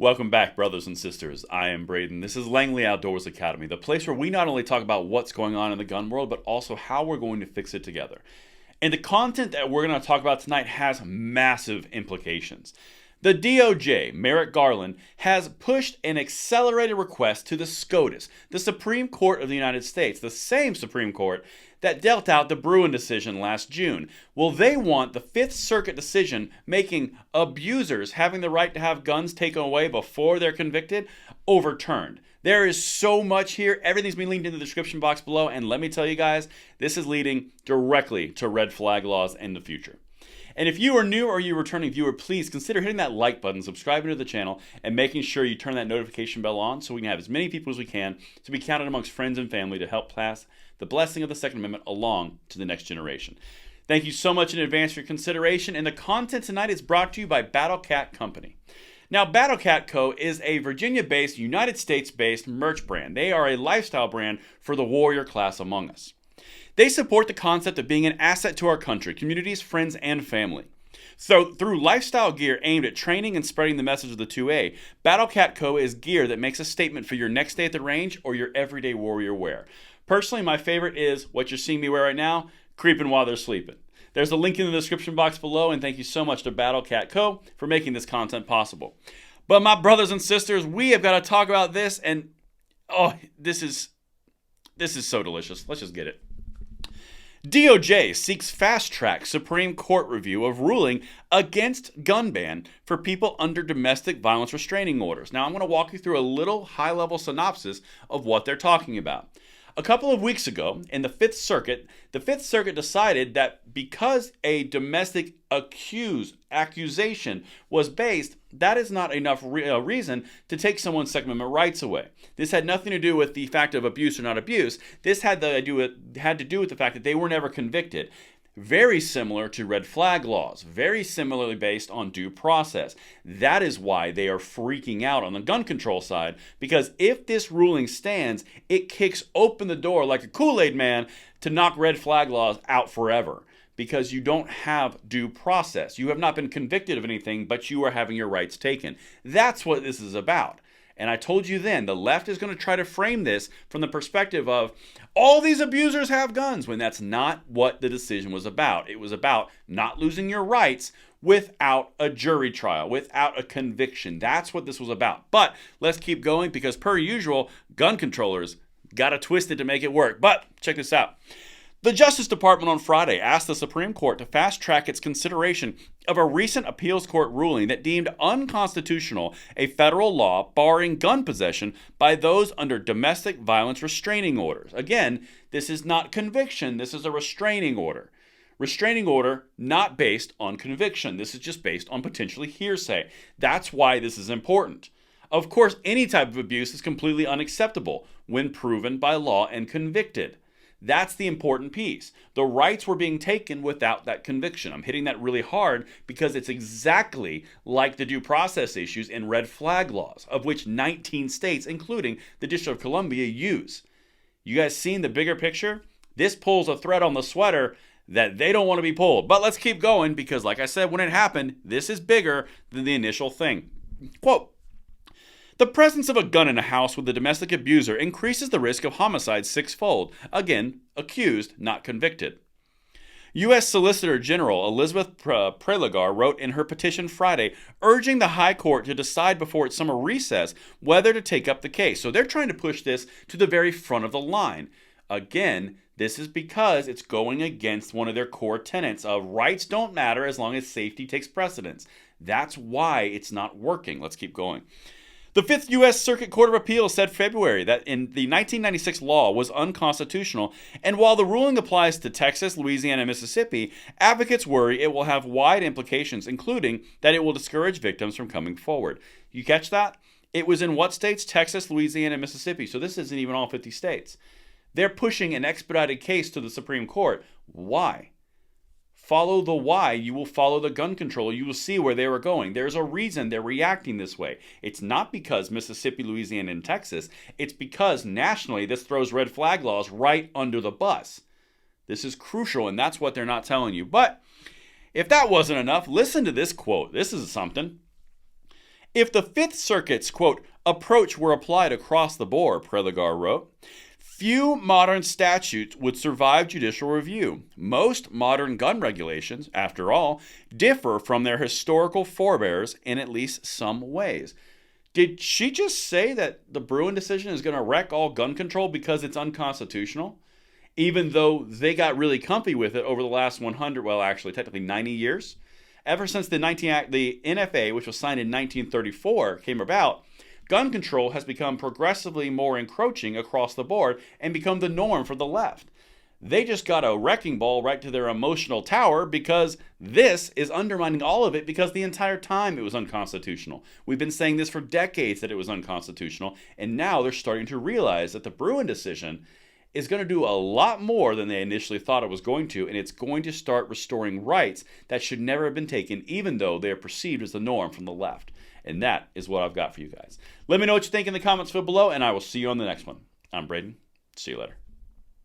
Welcome back, brothers and sisters. I am Braden. This is Langley Outdoors Academy, the place where we not only talk about what's going on in the gun world, but also how we're going to fix it together. And the content that we're going to talk about tonight has massive implications. The DOJ, Merrick Garland, has pushed an accelerated request to the SCOTUS, the Supreme Court of the United States, the same Supreme Court that dealt out the Bruen decision last June. Well, they want the Fifth Circuit decision making abusers having the right to have guns taken away before they're convicted overturned. There is so much here. Everything's been linked in the description box below, and let me tell you guys, this is leading directly to red flag laws in the future. And if you are new or you're a returning viewer, please consider hitting that like button, subscribing to the channel, and making sure you turn that notification bell on so we can have as many people as we can to be counted amongst friends and family to help pass the blessing of the Second Amendment along to the next generation. Thank you so much in advance for your consideration, and the content tonight is brought to you by Battle Cat Company. Now, Battle Cat Co. is a Virginia-based, United States-based merch brand. They are a lifestyle brand for the warrior class among us. They support the concept of being an asset to our country, communities, friends, and family. So, through lifestyle gear aimed at training and spreading the message of the 2A, Battle Cat Co. is gear that makes a statement for your next day at the range or your everyday warrior wear. Personally, my favorite is what you're seeing me wear right now, creeping while they're sleeping. There's a link in the description box below, and thank you so much to Battle Cat Co. for making this content possible. But my brothers and sisters, we have got to talk about this, and this is so delicious. Let's just get it. DOJ seeks fast-track Supreme Court review of ruling against gun ban for people under domestic violence restraining orders. Now, I'm going to walk you through a little high-level synopsis of what they're talking about. A couple of weeks ago, in the Fifth Circuit decided that because a domestic accusation was based, that is not enough reason to take someone's Second Amendment rights away. This had nothing to do with the fact of abuse or not abuse. This had to do with the fact that they were never convicted. Very similar to red flag laws, very similarly based on due process. That is why they are freaking out on the gun control side, because if this ruling stands, it kicks open the door like a Kool-Aid man to knock red flag laws out forever, because you don't have due process. You have not been convicted of anything, but you are having your rights taken. That's what this is about. And I told you then, the left is going to try to frame this from the perspective of all these abusers have guns, when that's not what the decision was about. It was about not losing your rights without a jury trial, without a conviction. That's what this was about. But let's keep going, because per usual, gun controllers got to twist it to make it work. But check this out. The Justice Department on Friday asked the Supreme Court to fast-track its consideration of a recent appeals court ruling that deemed unconstitutional a federal law barring gun possession by those under domestic violence restraining orders. Again, this is not conviction, this is a restraining order. Restraining order not based on conviction. This is just based on potentially hearsay. That's why this is important. Of course, any type of abuse is completely unacceptable when proven by law and convicted. That's the important piece. The rights were being taken without that conviction. I'm hitting that really hard because it's exactly like the due process issues in red flag laws, of which 19 states, including the District of Columbia, use. You guys seen the bigger picture? This pulls a thread on the sweater that they don't want to be pulled. But let's keep going, because like I said, when it happened, this is bigger than the initial thing. Quote, "The presence of a gun in a house with a domestic abuser increases the risk of homicide sixfold." Again, accused, not convicted. U.S. Solicitor General Elizabeth Prelogar wrote in her petition Friday, urging the High Court to decide before its summer recess whether to take up the case. So they're trying to push this to the very front of the line. Again, this is because it's going against one of their core tenets of rights don't matter as long as safety takes precedence. That's why it's not working. Let's keep going. The Fifth U.S. Circuit Court of Appeals said February that the 1996 law was unconstitutional, and while the ruling applies to Texas, Louisiana, and Mississippi, advocates worry it will have wide implications, including that it will discourage victims from coming forward. You catch that? It was in what states? Texas, Louisiana, and Mississippi, so this isn't even all 50 states. They're pushing an expedited case to the Supreme Court. Why? Follow the why, you will follow the gun control. You will see where they were going. There's a reason they're reacting this way. It's not because Mississippi, Louisiana, and Texas. It's because nationally this throws red flag laws right under the bus. This is crucial, and that's what they're not telling you. But if that wasn't enough, listen to this quote. This is something. If the Fifth Circuit's, quote, approach were applied across the board, Preligar wrote, few modern statutes would survive judicial review. Most modern gun regulations, after all, differ from their historical forebears in at least some ways. Did she just say that the Bruen decision is going to wreck all gun control because it's unconstitutional? Even though they got really comfy with it over the last 100, well, actually, technically 90 years? Ever since the NFA, which was signed in 1934, came about, gun control has become progressively more encroaching across the board and become the norm for the left. They just got a wrecking ball right to their emotional tower because this is undermining all of it because the entire time it was unconstitutional. We've been saying this for decades that it was unconstitutional, and now they're starting to realize that the Bruen decision is going to do a lot more than they initially thought it was going to, and it's going to start restoring rights that should never have been taken, even though they are perceived as the norm from the left. And that is what I've got for you guys. Let me know what you think in the comments below, and I will see you on the next one. I'm Braden. See you later.